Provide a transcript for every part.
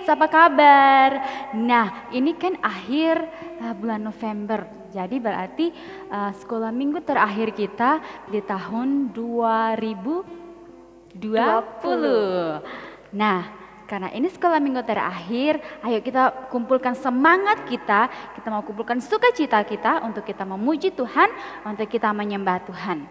apa kabar? Nah, ini kan akhir bulan November. Jadi berarti sekolah minggu terakhir kita di tahun 2020. Nah, karena ini sekolah minggu terakhir, ayo kita kumpulkan semangat kita mau kumpulkan sukacita kita untuk kita memuji Tuhan, untuk kita menyembah Tuhan.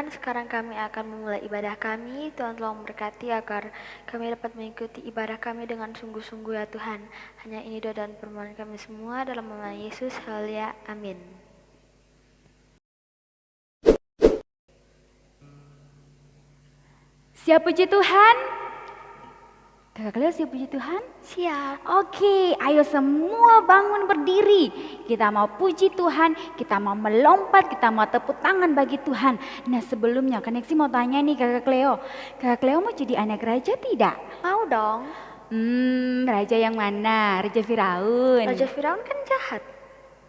Sekarang kami akan memulai ibadah kami. Tuhan tolong memberkati agar kami dapat mengikuti ibadah kami dengan sungguh-sungguh ya Tuhan. Hanya ini doa dan permohonan kami semua dalam nama Yesus. Haleluya. Amin. Siap puji Tuhan? Kakak Cleo siap puji Tuhan? Siap. Oke, ayo semua bangun berdiri. Kita mau puji Tuhan, kita mau melompat, kita mau tepuk tangan bagi Tuhan. Nah sebelumnya Koneksi mau tanya nih Kakak Cleo. Kakak Cleo mau jadi anak raja tidak? Mau dong. Raja yang mana? Raja Firaun? Raja Firaun kan jahat.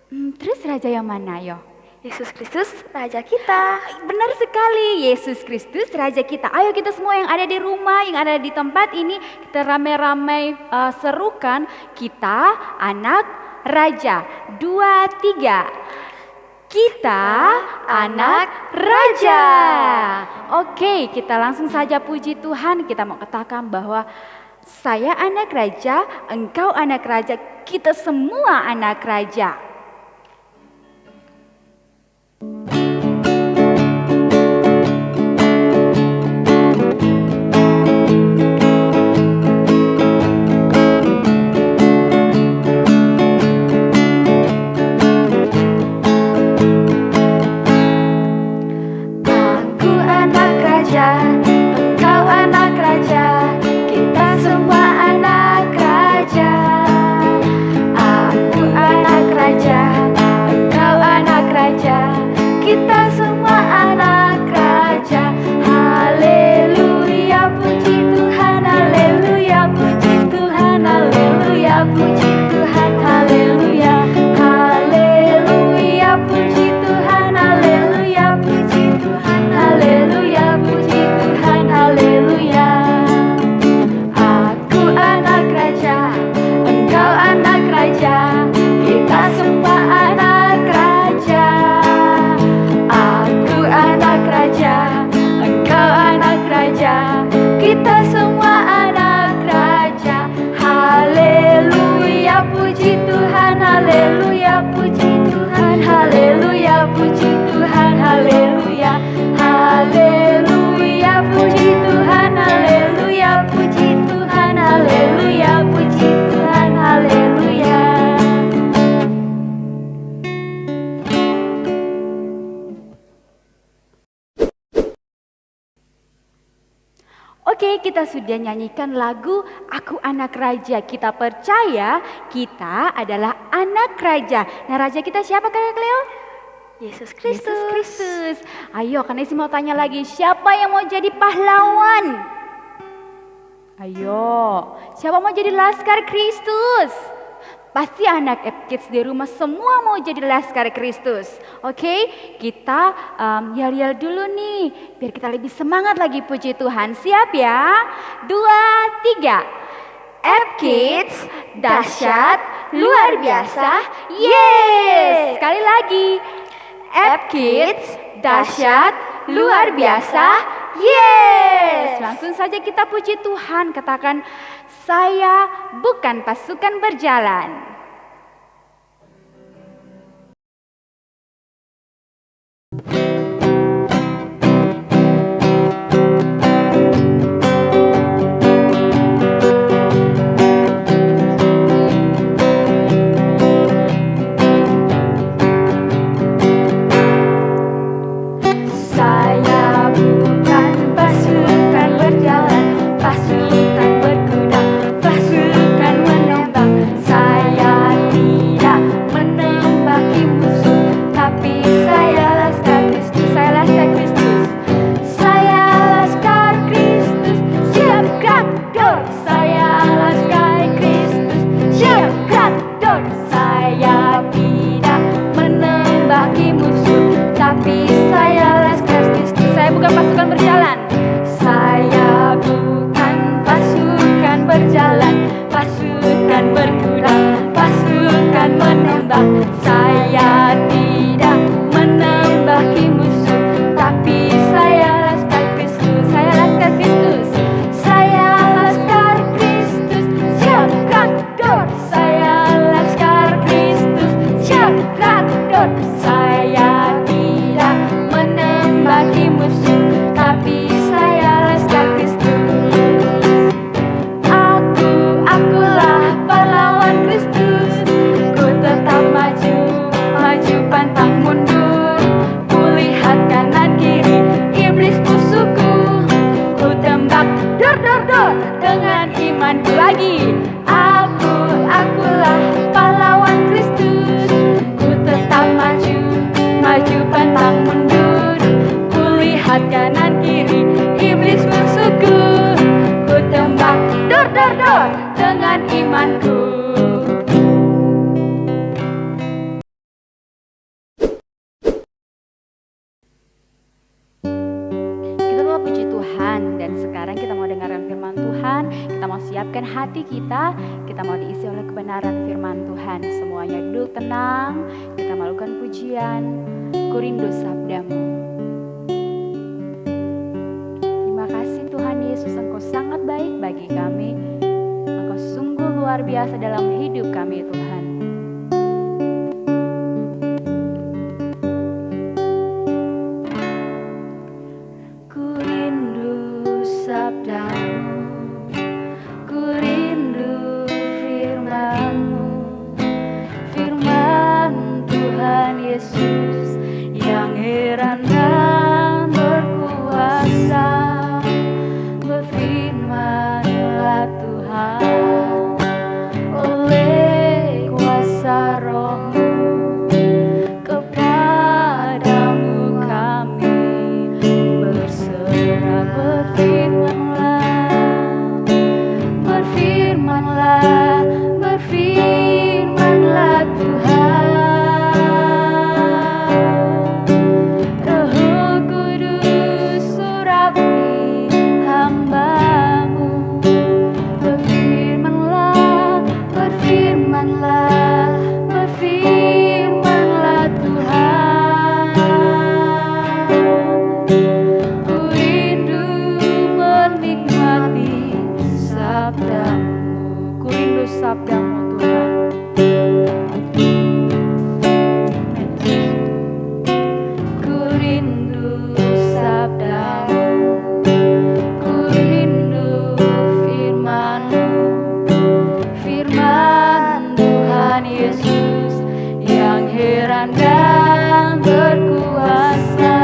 Terus raja yang mana yo? Yesus Kristus Raja kita. Benar sekali, Yesus Kristus Raja kita. Ayo kita semua yang ada di rumah, yang ada di tempat ini, kita ramai-ramai serukan, kita anak Raja. 2, 3. Kita anak raja. Oke, kita langsung saja puji Tuhan. Kita mau katakan bahwa saya anak raja, engkau anak raja, kita semua anak raja. Engkau anak raja, kita semua anak raja. Aku anak raja, engkau anak raja, kita semua anak raja. Haleluya, puji Tuhan, haleluya, puji Tuhan, haleluya, puji Tuhan, haleluya. Haleluya, puji Tuhan, haleluya, puji Tuhan, haleluya, puji Tuhan, haleluya. Aku anak raja, engkau anak raja, kita semua anak raja. Aku anak raja, engkau anak raja, kita semua anak raja. Haleluya, puji Tuhan, haleluya, puji Tuhan, haleluya, puji Tuhan, haleluya. Haleluya, puji Tuhan, haleluya, puji Tuhan, haleluya, puji Tuhan, haleluya. Oke, kita sudah nyanyikan lagu Aku Anak Raja. Kita percaya kita adalah anak raja. Nah, raja kita siapa Kakak Cleo? Yesus Kristus. Yesus Kristus. Ayo, karena isi mau tanya lagi, siapa yang mau jadi pahlawan? Ayo, siapa mau jadi Laskar Kristus? Pasti anak F-Kids di rumah semua mau jadi Laskar Kristus. Oke, kita yel-yel dulu nih, biar kita lebih semangat lagi puji Tuhan. Siap ya? 2, 3. F-Kids, dahsyat, luar biasa, yes! Sekali lagi. F-Kids, dahsyat, luar biasa, yes! Langsung saja kita puji Tuhan, katakan, saya bukan pasukan berjalan. Saya bukan pasukan berjalan, pasukan berkuda, pasukan menembak. Saya tidak menembaki musuh, tapi saya Laskar Kristus, saya Laskar Kristus. Saya Laskar Kristus, siap gerak dor. Saya Laskar Kristus, siap gerak dor. Saya tidak menembaki musuh, tapi saya Laskar Kristus. Saya bukan pasukan berjalan. Saya bukan pasukan berjalan, pasukan berkuda, pasukan menembak. Saya tidak menembaki musuh, tapi saya Laskar Kristus. Saya Laskar Kristus. Saya Laskar Kristus, siap gerak dor. Saya Laskar Kristus, siap gerak dor. Saya tidak menembaki musuh, tapi saya Laskar Kristus. Akulah pahlawan Kristus. Ku tetap maju, maju pantang mundur. Kulihat kanan kiri iblis musuhku. Ku tembak dor dor dor dengan imanku lagi. Akulah pahlawan Kristus. Ku tetap maju, maju pantang mundur. Kulihat kanan kiri iblis musuhku. Ku tembak dor dor dor dengan imanku. Kita mau puji Tuhan, dan sekarang kita mau dengarkan firman Tuhan. Kita mau siapkan hati kita mau diisi oleh kebenaran firman Tuhan. Semuanya duduk tenang, kita melakukan pujian. ku rindu sabdamu. Terima kasih Tuhan Yesus, Engkau sangat baik bagi kami. Engkau sungguh luar biasa dalam hidup kami Tuhan. Ku rindu sabdamu, ku rindu firman-Mu, firman Tuhan Yesus yang heran dan berkuasa. Berfirman-Lah Tuhan, oleh kuasa Roh-Mu, kepadamu kami berserah. Berfirman-Lah, berfirman-Lah Tuhan. Roh Kudus surapi hamba-Mu. Berfirman-Lah, berfirman-Lah, berfirman-Lah Tuhan. Ku rindu menikmati sabda-Mu, ku rindu sabda-Mu Tuhan. Ku rindu sabda-Mu, ku rindu firman-Mu, firman Tuhan Yesus yang heran dan berkuasa.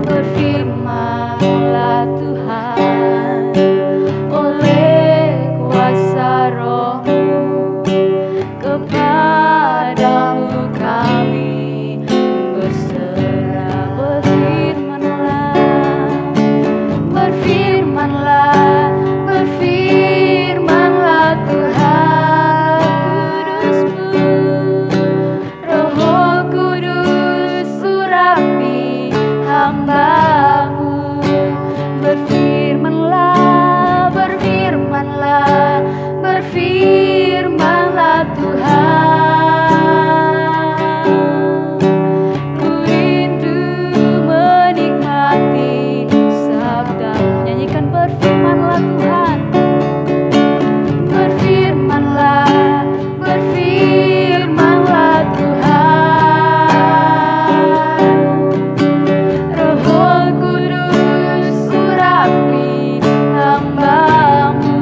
Berfirman-Lah Tuhan, oleh kuasa Roh-Mu, kepadamu kami berserah. Berfirman-Lah, berfirman-Lah, berfirman-Lah Tuhan. Kudus-Mu, Roh Kudus surapi hamba-Mu. Berfirman-Lah, berfirman-Lah, berfirman-Lah Tuhan. Ku rindu menikmati sabda-Mu. Nyanyikan berfirman-Lah Tuhan. Berfirman-Lah, berfirman-Lah Tuhan. Roh Kudus surapi hamba-Mu.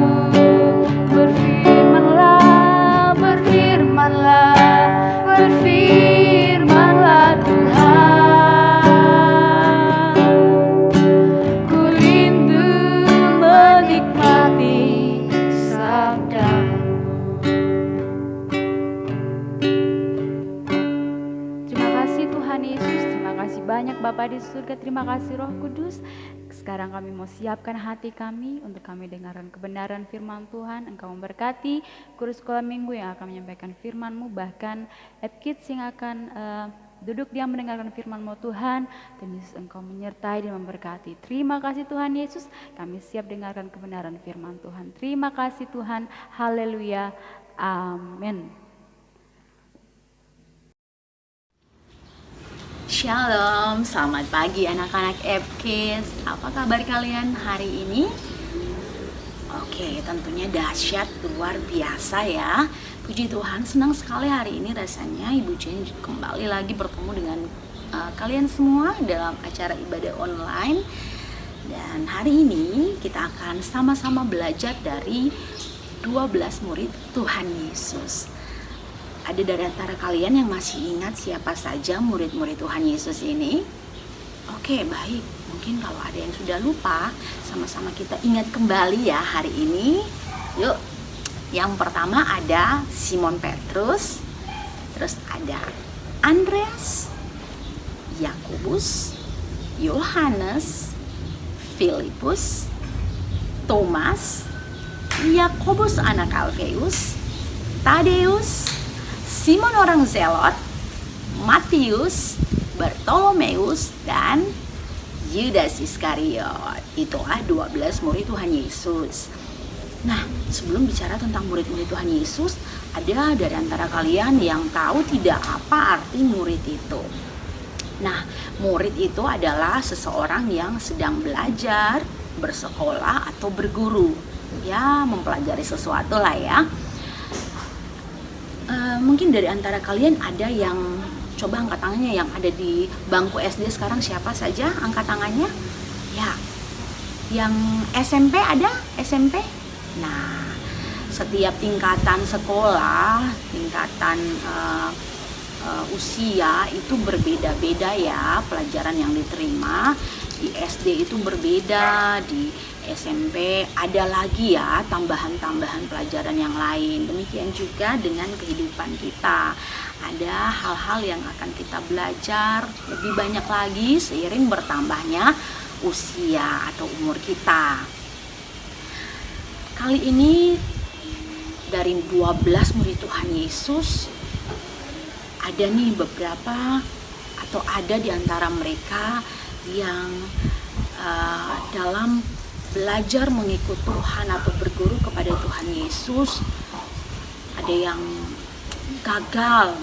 Berfirman-Lah, berfirman-Lah, berfirman-Lah Tuhan. Ku rindu menikmati sabda-Mu. Terima kasih Tuhan Yesus, terima kasih banyak Bapa di surga, terima kasih Roh Kudus. Sekarang kami mau siapkan hati kami untuk kami dengarkan kebenaran firman Tuhan. Engkau memberkati guru sekolah minggu yang akan menyampaikan firman-Mu, bahkan Kids yang akan duduk diam mendengarkan firman-Mu Tuhan. Dan Yesus Engkau menyertai dan memberkati. Terima kasih Tuhan Yesus, kami siap dengarkan kebenaran firman Tuhan. Terima kasih Tuhan, haleluya, amin. Shalom, selamat pagi anak-anak Kids. Apa kabar kalian hari ini? Oke, tentunya dahsyat, luar biasa ya. Puji Tuhan, senang sekali hari ini rasanya Ibu Jen kembali lagi bertemu dengan kalian semua dalam acara ibadah online. Dan hari ini kita akan sama-sama belajar dari 12 murid Tuhan Yesus. Ada dari antara kalian yang masih ingat siapa saja murid-murid Tuhan Yesus ini? Oke, baik. Mungkin kalau ada yang sudah lupa, sama-sama kita ingat kembali ya hari ini. Yuk, yang pertama ada Simon Petrus, terus ada Andreas, Yakobus, Yohanes, Filipus, Thomas, Yakobus anak Alfeus, Tadeus, Simon orang Zelot, Matius, Bartolomeus, dan Yudas Iskariot. Itulah 12 murid Tuhan Yesus. Nah, sebelum bicara tentang murid-murid Tuhan Yesus, ada dari antara kalian yang tahu tidak apa arti murid itu? Nah, murid itu adalah seseorang yang sedang belajar, bersekolah atau berguru. Ya, mempelajari sesuatu lah ya. Mungkin dari antara kalian ada yang coba angkat tangannya, yang ada di bangku SD sekarang, siapa saja angkat tangannya? Ya. Yang SMP ada? SMP? Nah, setiap tingkatan sekolah, tingkatan usia itu berbeda-beda ya pelajaran yang diterima. Di SD itu berbeda, di SMP ada lagi ya tambahan-tambahan pelajaran yang lain. Demikian juga dengan kehidupan kita. Ada hal-hal yang akan kita belajar lebih banyak lagi seiring bertambahnya usia atau umur kita. Kali ini dari 12 murid Tuhan Yesus, ada nih beberapa atau ada di antara mereka yang dalam belajar mengikut Tuhan atau berguru kepada Tuhan Yesus, ada yang gagal,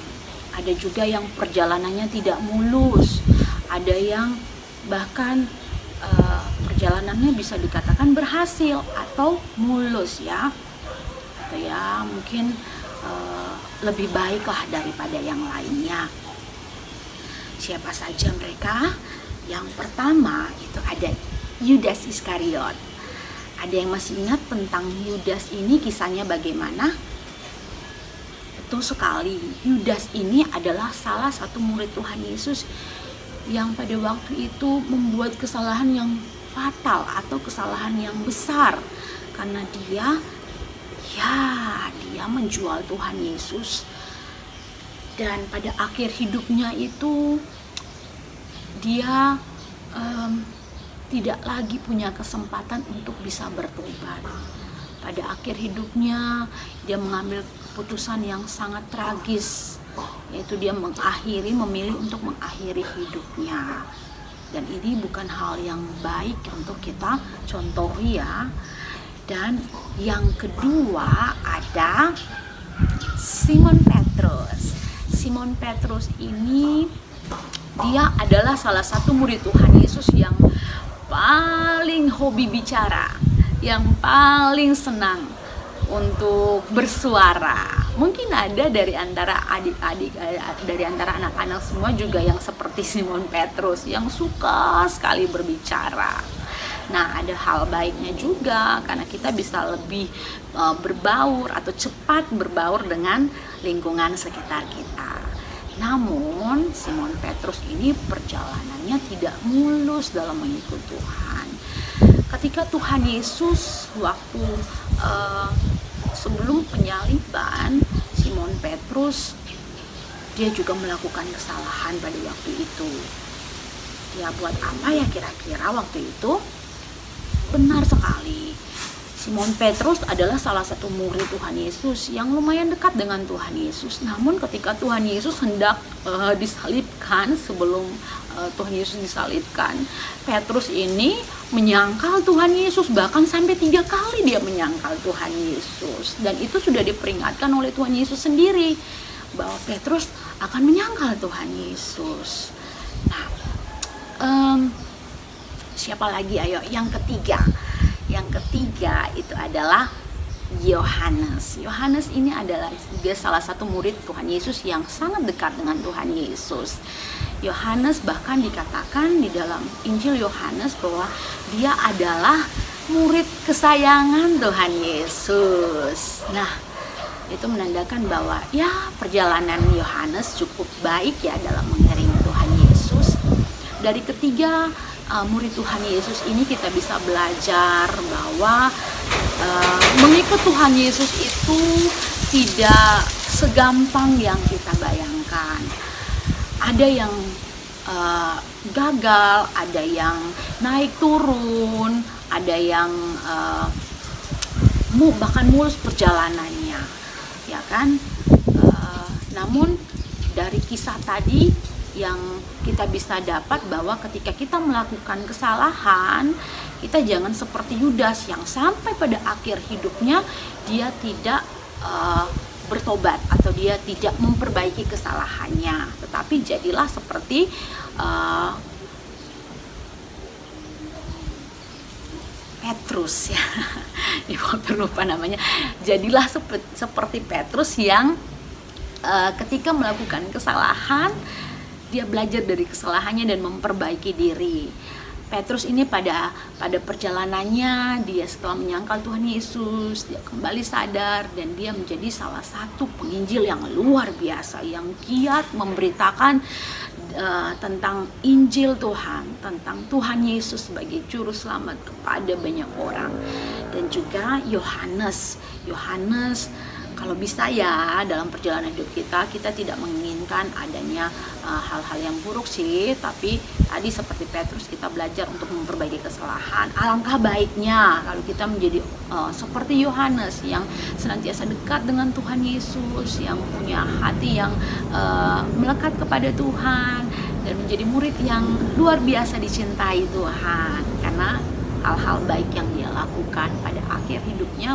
ada juga yang perjalanannya tidak mulus, ada yang bahkan perjalanannya bisa dikatakan berhasil atau mulus ya, atau ya mungkin lebih baiklah daripada yang lainnya. Siapa saja mereka? Yang pertama itu ada Yudas Iskariot. Ada yang masih ingat tentang Yudas ini, kisahnya bagaimana? Betul sekali, Yudas ini adalah salah satu murid Tuhan Yesus yang pada waktu itu membuat kesalahan yang fatal atau kesalahan yang besar, karena dia menjual Tuhan Yesus. Dan pada akhir hidupnya itu dia tidak lagi punya kesempatan untuk bisa bertobat. Pada akhir hidupnya dia mengambil keputusan yang sangat tragis, yaitu dia memilih untuk mengakhiri hidupnya. Dan ini bukan hal yang baik untuk kita contohi ya. Dan yang kedua ada Simon Petrus. Simon Petrus ini dia adalah salah satu murid Tuhan Yesus yang paling hobi bicara, yang paling senang untuk bersuara. Mungkin ada dari antara adik-adik, dari antara anak-anak semua juga yang seperti Simon Petrus, yang suka sekali berbicara. Nah, ada hal baiknya juga karena kita bisa lebih berbaur atau cepat berbaur dengan lingkungan sekitar kita. Namun Simon Petrus ini perjalanannya tidak mulus dalam mengikut Tuhan. Ketika Tuhan Yesus waktu sebelum penyaliban, Simon Petrus dia juga melakukan kesalahan pada waktu itu. Dia buat apa ya kira-kira waktu itu? Benar sekali, Simon Petrus adalah salah satu murid Tuhan Yesus yang lumayan dekat dengan Tuhan Yesus. Namun ketika Tuhan Yesus hendak disalibkan, sebelum Tuhan Yesus disalibkan, Petrus ini menyangkal Tuhan Yesus, bahkan sampai 3 kali dia menyangkal Tuhan Yesus. Dan itu sudah diperingatkan oleh Tuhan Yesus sendiri bahwa Petrus akan menyangkal Tuhan Yesus. Nah, siapa lagi? Ayo, yang ketiga. Yang ketiga itu adalah Yohanes. Yohanes ini adalah juga salah satu murid Tuhan Yesus yang sangat dekat dengan Tuhan Yesus. Yohanes bahkan dikatakan di dalam Injil Yohanes bahwa dia adalah murid kesayangan Tuhan Yesus. Nah, itu menandakan bahwa ya perjalanan Yohanes cukup baik ya dalam mengiringi Tuhan Yesus. Dari ketiga murid Tuhan Yesus ini kita bisa belajar bahwa mengikut Tuhan Yesus itu tidak segampang yang kita bayangkan. Ada yang gagal, ada yang naik turun, ada yang bahkan mulus perjalanannya, ya kan? Namun dari kisah tadi yang kita bisa dapat bahwa ketika kita melakukan kesalahan, kita jangan seperti Yudas yang sampai pada akhir hidupnya dia tidak bertobat atau dia tidak memperbaiki kesalahannya, tetapi jadilah seperti uh, Petrus ya. Ibu lupa namanya. Jadilah seperti Petrus yang ketika melakukan kesalahan, dia belajar dari kesalahannya dan memperbaiki diri. Petrus ini pada perjalanannya, dia setelah menyangkal Tuhan Yesus, dia kembali sadar dan dia menjadi salah satu penginjil yang luar biasa, yang giat memberitakan tentang Injil Tuhan, tentang Tuhan Yesus sebagai juru selamat kepada banyak orang. Dan juga Yohanes, kalau bisa ya dalam perjalanan hidup kita tidak menginginkan adanya hal-hal yang buruk sih, tapi tadi seperti Petrus kita belajar untuk memperbaiki kesalahan. Alangkah baiknya kalau kita menjadi seperti Yohanes yang senantiasa dekat dengan Tuhan Yesus, yang punya hati yang melekat kepada Tuhan dan menjadi murid yang luar biasa dicintai Tuhan, karena hal-hal baik yang dia lakukan. Pada akhir hidupnya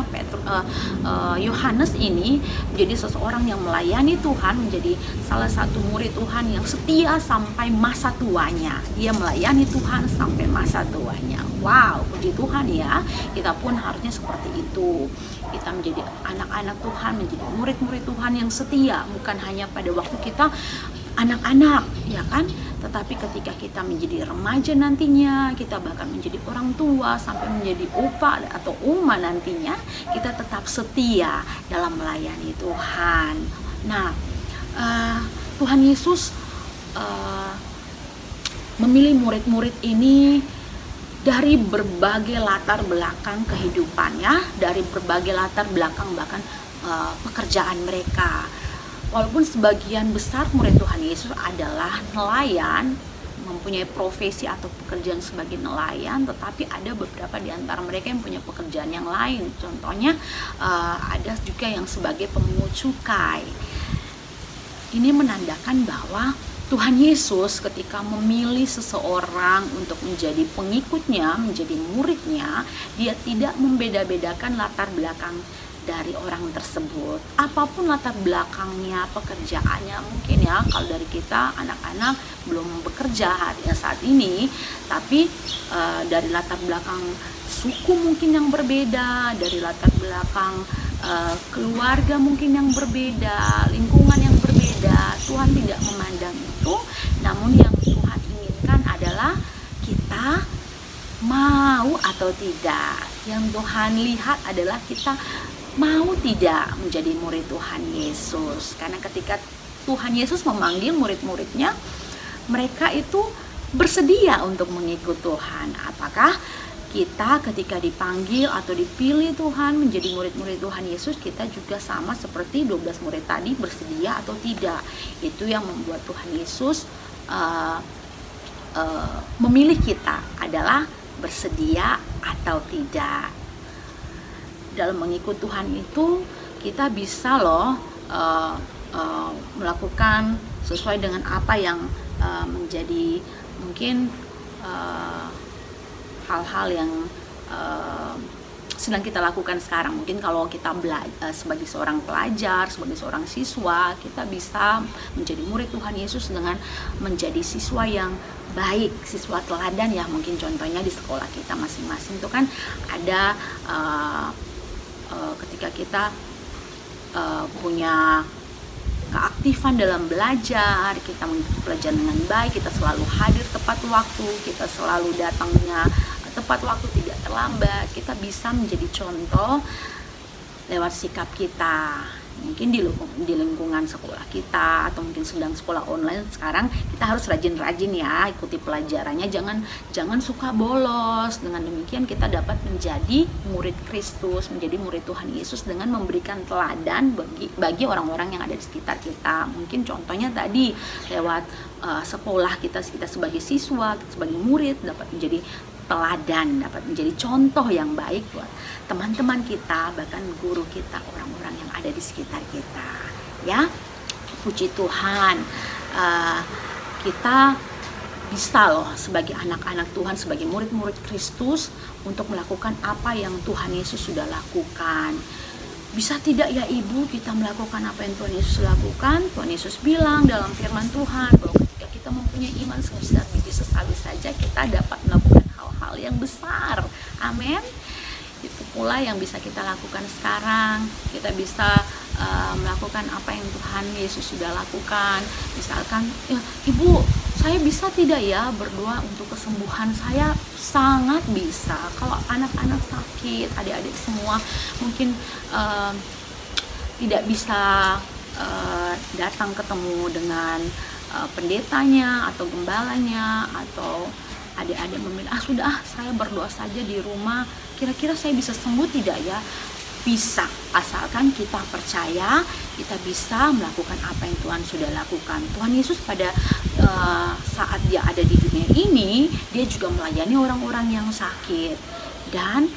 Yohanes ini menjadi seseorang yang melayani Tuhan, menjadi salah satu murid Tuhan yang setia sampai masa tuanya. Dia melayani Tuhan sampai masa tuanya. Wow, puji Tuhan ya. Kita pun harusnya seperti itu. Kita menjadi anak-anak Tuhan, menjadi murid-murid Tuhan yang setia, bukan hanya pada waktu kita anak-anak, ya kan? Tetapi ketika kita menjadi remaja nantinya, kita bahkan menjadi orang tua sampai menjadi opa atau uma nantinya, kita tetap setia dalam melayani Tuhan. Nah, Tuhan Yesus memilih murid-murid ini dari berbagai latar belakang kehidupannya, dari berbagai latar belakang bahkan pekerjaan mereka. Walaupun sebagian besar murid Tuhan Yesus adalah nelayan, mempunyai profesi atau pekerjaan sebagai nelayan, tetapi ada beberapa di antara mereka yang punya pekerjaan yang lain. Contohnya ada juga yang sebagai pemungut cukai. Ini menandakan bahwa Tuhan Yesus ketika memilih seseorang untuk menjadi pengikutnya, menjadi muridnya, dia tidak membeda-bedakan latar belakang dari orang tersebut, apapun latar belakangnya, pekerjaannya. Mungkin ya kalau dari kita anak-anak belum bekerja saat ini, tapi dari latar belakang suku mungkin yang berbeda, dari latar belakang keluarga mungkin yang berbeda, lingkungan yang berbeda, Tuhan tidak memandang itu. Namun yang Tuhan inginkan adalah kita mau atau tidak. Yang Tuhan lihat adalah kita mau tidak menjadi murid Tuhan Yesus. Karena ketika Tuhan Yesus memanggil murid-muridnya, mereka itu bersedia untuk mengikut Tuhan. Apakah kita ketika dipanggil atau dipilih Tuhan menjadi murid-murid Tuhan Yesus, kita juga sama seperti 12 murid tadi, bersedia atau tidak? Itu yang membuat Tuhan Yesus memilih kita adalah bersedia atau tidak. Dalam mengikut Tuhan itu kita bisa loh melakukan sesuai dengan apa yang menjadi mungkin hal-hal yang sedang kita lakukan sekarang. Mungkin kalau kita sebagai seorang pelajar, sebagai seorang siswa, kita bisa menjadi murid Tuhan Yesus dengan menjadi siswa yang baik, siswa teladan ya. Mungkin contohnya di sekolah kita masing-masing itu kan ada ketika kita punya keaktifan dalam belajar, kita mengikuti pelajaran dengan baik, kita selalu hadir tepat waktu, kita selalu datangnya tepat waktu, tidak terlambat. Kita bisa menjadi contoh lewat sikap kita. Mungkin di lingkungan sekolah kita, atau mungkin sedang sekolah online sekarang, kita harus rajin-rajin ya ikuti pelajarannya, jangan suka bolos. Dengan demikian kita dapat menjadi murid Kristus, menjadi murid Tuhan Yesus dengan memberikan teladan bagi orang-orang yang ada di sekitar kita. Mungkin contohnya tadi lewat sekolah kita sebagai siswa, sebagai murid dapat menjadi teladan, dapat menjadi contoh yang baik buat teman-teman kita, bahkan guru kita, orang-orang yang ada di sekitar kita. Ya, puji Tuhan, kita bisa loh sebagai anak-anak Tuhan, sebagai murid-murid Kristus untuk melakukan apa yang Tuhan Yesus sudah lakukan. Bisa tidak ya Ibu kita melakukan apa yang Tuhan Yesus lakukan? Tuhan Yesus bilang dalam firman Tuhan bahwa ketika kita kita mempunyai iman sebesar biji sesawi saja, kita dapat melakukan hal-hal yang besar. Amin. Itu pula yang bisa kita lakukan sekarang. Kita bisa melakukan apa yang Tuhan Yesus sudah lakukan. Misalkan, ya, Ibu, saya bisa tidak ya berdoa untuk kesembuhan saya? Sangat bisa. Kalau anak-anak sakit, adik-adik semua mungkin tidak bisa datang ketemu dengan pendetanya atau gembalanya, atau adik-adik memilih, sudah saya berdoa saja di rumah, kira-kira saya bisa sembuh tidak ya? Bisa, asalkan kita percaya kita bisa melakukan apa yang Tuhan sudah lakukan. Tuhan Yesus pada saat dia ada di dunia ini, dia juga melayani orang-orang yang sakit dan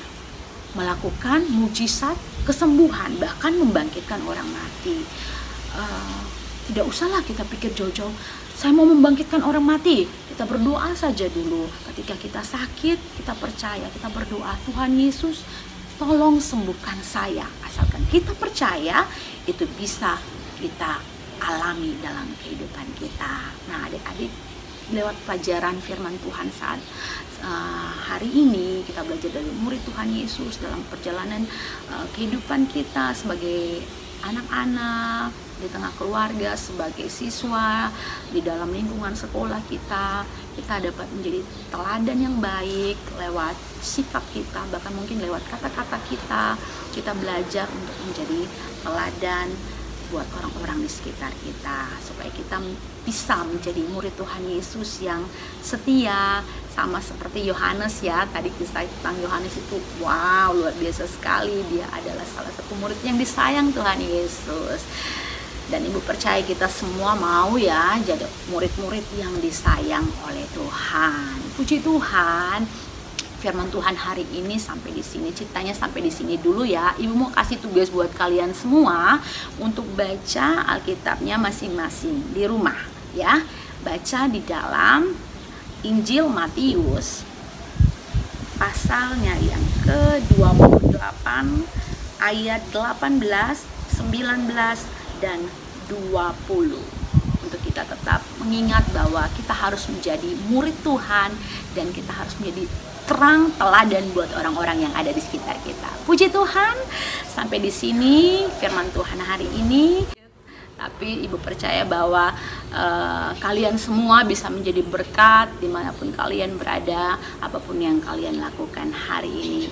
melakukan mujizat kesembuhan, bahkan membangkitkan orang mati. Tidak usahlah kita pikir jauh-jauh, saya mau membangkitkan orang mati. Kita berdoa saja dulu. Ketika kita sakit, kita percaya, kita berdoa, Tuhan Yesus, tolong sembuhkan saya. Asalkan kita percaya, itu bisa kita alami dalam kehidupan kita. Nah, adik-adik, lewat pelajaran firman Tuhan saat hari ini, kita belajar dari murid Tuhan Yesus dalam perjalanan kehidupan kita sebagai anak-anak, di tengah keluarga, sebagai siswa, di dalam lingkungan sekolah kita dapat menjadi teladan yang baik lewat sikap kita, bahkan mungkin lewat kata-kata kita belajar untuk menjadi teladan buat orang-orang di sekitar kita, supaya kita bisa menjadi murid Tuhan Yesus yang setia, sama seperti Yohanes ya. Tadi kisah tentang Yohanes itu, wow, luar biasa sekali. Dia adalah salah satu murid yang disayang Tuhan Yesus. Dan Ibu percaya kita semua mau ya jadi murid-murid yang disayang oleh Tuhan. Puji Tuhan. Firman Tuhan hari ini sampai di sini, ceritanya sampai di sini dulu ya. Ibu mau kasih tugas buat kalian semua untuk baca Alkitabnya masing-masing di rumah ya. Baca di dalam Injil Matius pasalnya yang ke-28 ayat 18, 19 dan 20, untuk kita tetap mengingat bahwa kita harus menjadi murid Tuhan dan kita harus menjadi terang teladan buat orang-orang yang ada di sekitar kita. Puji Tuhan, sampai di sini firman Tuhan hari ini. Tapi Ibu percaya bahwa kalian semua bisa menjadi berkat dimanapun kalian berada, apapun yang kalian lakukan hari ini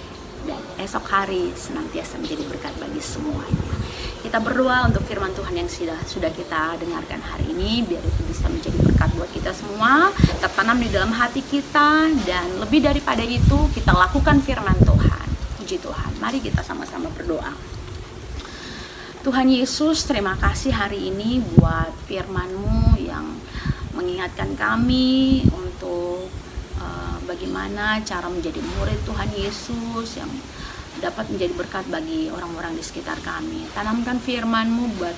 dan esok hari senantiasa menjadi berkat bagi semuanya. Kita berdoa untuk firman Tuhan yang sudah kita dengarkan hari ini, biar itu bisa menjadi berkat buat kita semua, tertanam di dalam hati kita, dan lebih daripada itu kita lakukan firman Tuhan. Puji Tuhan, mari kita sama-sama berdoa. Tuhan Yesus, terima kasih hari ini buat firman-Mu yang mengingatkan kami untuk bagaimana cara menjadi murid Tuhan Yesus yang dapat menjadi berkat bagi orang-orang di sekitar kami. Tanamkan firman-Mu buat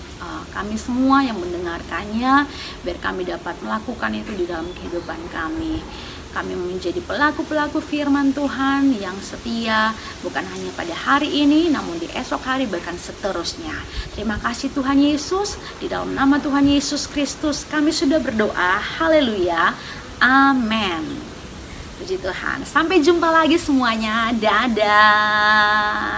kami semua yang mendengarkannya, biar kami dapat melakukan itu di dalam kehidupan kami. Kami menjadi pelaku-pelaku firman Tuhan yang setia, bukan hanya pada hari ini, namun di esok hari, bahkan seterusnya. Terima kasih Tuhan Yesus, di dalam nama Tuhan Yesus Kristus kami sudah berdoa. Haleluya, amin. Puji Tuhan, sampai jumpa lagi semuanya, dadah.